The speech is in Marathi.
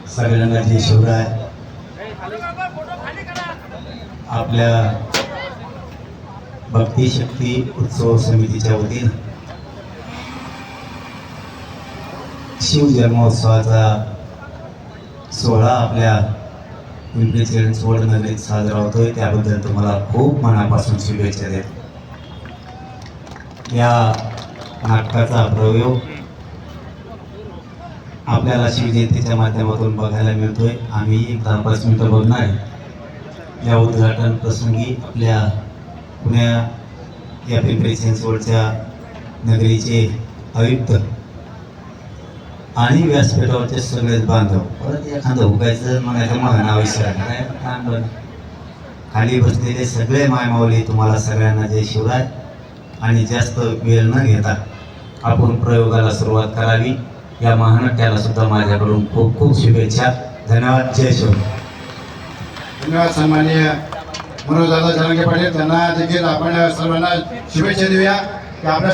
सगळ्यांना जय शिवराय. आपल्या भक्ती शक्ती उत्सव समितीच्या वतीनं शिव जन्मोत्सवाचा सोहळा आपल्या पिंपरी चिंचवड नगरीत साजरा होतोय. त्याबद्दल तुम्हाला खूप मनापासून शुभेच्छा देतो. या नाटकाचा प्रयोग आपल्याला शिवजयंतीच्या माध्यमातून बघायला मिळतोय. आम्ही 10-5 मिनिटं बघणार आहे. या उद्घाटन प्रसंगी आपल्या पुण्या या पिंपरी चिंचवडच्या नगरीचे आयुक्त आणि व्यासपीठावरचे सगळेच बांधव, परत एखादं हुकायचं म्हणायचं मला नाव विसरायचं, खाली बसलेले सगळे मायमाऊली, तुम्हाला सगळ्यांना जय शिवराय. आणि जास्त वेळ न घेता आपण प्रयोगाला सुरुवात करावी. या महानाट्याला सुद्धा माझ्याकडून खूप खूप शुभेच्छा. धन्यवाद. जय शिवराय. धन्यवाद. सन्माननीय मनोज दादा जरांगे पाटील, त्यांना देखील आपण सर्वांना शुभेच्छा देऊया की आपल्या